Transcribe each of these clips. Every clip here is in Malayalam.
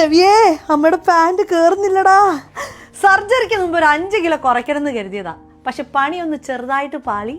ലവിയേ, അമ്മയുടെ പാൻറ് കേറുന്നില്ലടാ. സർജറിക്ക് മുമ്പ് ഒരു 5 കിലോ കുറയ്ക്കണം എന്ന് കരുതിയതാ. പക്ഷെ പണിയൊന്ന് ചെറുതായിട്ട് പാളി.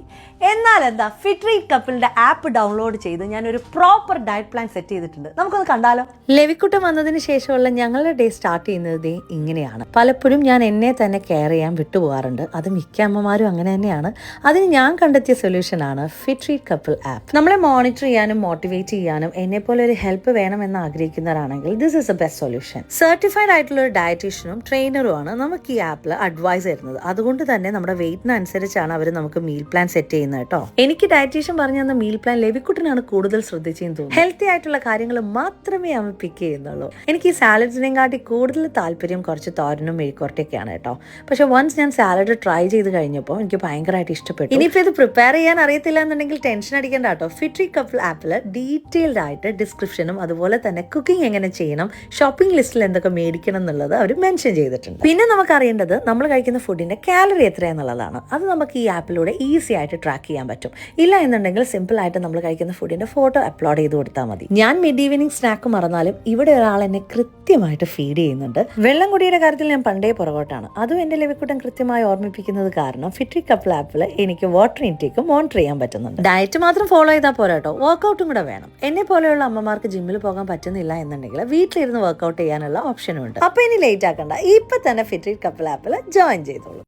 എന്നാൽ എന്താ, ഫിറ്റ്രീറ്റ് കപ്പിളിന്റെ ആപ്പ് ഡൗൺലോഡ് ചെയ്ത് ഞാനൊരു പ്രോപ്പർ ഡയറ്റ് പ്ലാൻ സെറ്റ് ചെയ്തിട്ടുണ്ട്. നമുക്കൊന്ന് കണ്ടാലോ? ലവിക്കുട്ടൻ വന്നതിന് ശേഷമുള്ള ഞങ്ങളുടെ ഡേ സ്റ്റാർട്ട് ചെയ്യുന്നത് ഇങ്ങനെയാണ്. പലപ്പോഴും ഞാൻ എന്നെ തന്നെ കെയർ ചെയ്യാൻ വിട്ടുപോകാറുണ്ട്. അത് മിക്ക അമ്മമാരും അങ്ങനെ തന്നെയാണ്. അതിന് ഞാൻ കണ്ടെത്തിയ സൊല്യൂഷനാണ് ഫിറ്റ്രീറ്റ് കപ്പിൾ ആപ്പ്. നമ്മളെ മോണിറ്റർ ചെയ്യാനും മോട്ടിവേറ്റ് ചെയ്യാനും എന്നെ പോലെ ഒരു ഹെൽപ്പ് വേണമെന്ന് ആഗ്രഹിക്കുന്നവരാണെങ്കിൽ this is a best solution. Certified ആയിട്ടുള്ള ഒരു ഡയറ്റീഷ്യനും ട്രെയിനറുമാണ് നമുക്ക് ഈ ആപ്പിൽ അഡ്വൈസ് തരുന്നത്. അതുകൊണ്ട് തന്നെ നമ്മുടെ വെയിറ്റിനനുസരിച്ചാണ് അവർ നമുക്ക് മീൽ പ്ലാൻ സെറ്റ് ചെയ്യുന്നത് കേട്ടോ. എനിക്ക് ഡയറ്റീഷ്യൻ പറഞ്ഞു തന്ന മീൽ പ്ലാൻ ലവിക്കുട്ടനാണ് കൂടുതൽ ശ്രദ്ധിച്ചെന്ന് തോന്നുന്നു. ഹെൽത്തി ആയിട്ടുള്ള കാര്യങ്ങൾ മാത്രമേ അവൻ പിക്ക് ചെയ്യുന്നുള്ളൂ. എനിക്ക് ഈ സാലഡ്സിനെയും കാട്ടി കൂടുതൽ താല്പര്യം കുറച്ച് തോരനും മെഴുക്കുവരട്ടിയൊക്കെയാണ് കേട്ടോ. പക്ഷെ വൺസ് ഞാൻ സാലഡ് ട്രൈ ചെയ്ത് കഴിഞ്ഞപ്പോൾ എനിക്ക് ഭയങ്കരമായിട്ട് ഇഷ്ടപ്പെട്ടു. ഇനിയിപ്പോൾ ഇത് പ്രിപ്പയർ ചെയ്യാൻ അറിയത്തില്ല എന്നുണ്ടെങ്കിൽ ടെൻഷൻ അടിക്കേണ്ട കേട്ടോ. ഫിറ്റ്രീറ്റ് കപ്പിൾ ആപ്പിൽ ഡീറ്റെയിൽഡ് ആയിട്ട് ഡിസ്ക്രിപ്ഷനും അതുപോലെ തന്നെ കുക്കിംഗ് എങ്ങനെ ചെയ്യണം, ഷോപ്പിംഗ് ലിസ്റ്റിൽ എന്തൊക്കെ മേടിക്കണം എന്നുള്ളത് അവർ മെൻഷൻ ചെയ്തിട്ടുണ്ട്. പിന്നെ നമുക്ക് അറിയേണ്ടത് നമ്മൾ കഴിക്കുന്ന ഫുഡിന്റെ കാലറി എത്രയാന്നുള്ളതാണ്. അത് നമുക്ക് ഈ ആപ്പിലൂടെ ഈസി ആയിട്ട് ട്രാക്ക് ചെയ്യാൻ പറ്റും. ഇല്ല എന്നുണ്ടെങ്കിൽ സിമ്പിൾ ആയിട്ട് നമ്മൾ കഴിക്കുന്ന ഫുഡിന്റെ ഫോട്ടോ അപ്ലോഡ് ചെയ്ത് കൊടുത്താൽ മതി. ഞാൻ മിഡ് ഈവനിങ് സ്നാക്ക് മറന്നാലും ഇവിടെ ഒരാൾ എന്നെ കൃത്യമായിട്ട് ഫീഡ് ചെയ്യുന്നുണ്ട്. വെള്ളം കുടിയുടെ കാര്യത്തിൽ ഞാൻ പണ്ടേ പുറകോട്ടാണ്. അതും എന്റെ ലവിക്കുട്ടൻ കൃത്യമായി ഓർമ്മിപ്പിക്കുന്നത് കാരണം ഫിറ്റ്രീറ്റ് കപ്പിൾ ആപ്പിൽ എനിക്ക് വാട്ടർ ഇൻടേക്ക് മോണിറ്റർ ചെയ്യാൻ പറ്റുന്നുണ്ട്. ഡയറ്റ് മാത്രം ഫോളോ ചെയ്താൽ പോരാ കേട്ടോ, വർക്കൗട്ടും കൂടെ വേണം. എന്നെ പോലെയുള്ള അമ്മമാർക്ക് ജിമ്മിൽ പോകാൻ പറ്റുന്നില്ല എന്നുണ്ടെങ്കിൽ വീട്ടിലിരുന്ന് വർക്കൗട്ട് ചെയ്യാനുള്ള ഓപ്ഷനും ഉണ്ട്. അപ്പൊ ഇനി ലേറ്റ് ആക്കണ്ട, ഇപ്പൊ തന്നെ ഫിറ്റ്രീറ്റ് കപ്പിൾ ആപ്പിൽ ജോയിൻ ചെയ്തോളൂ.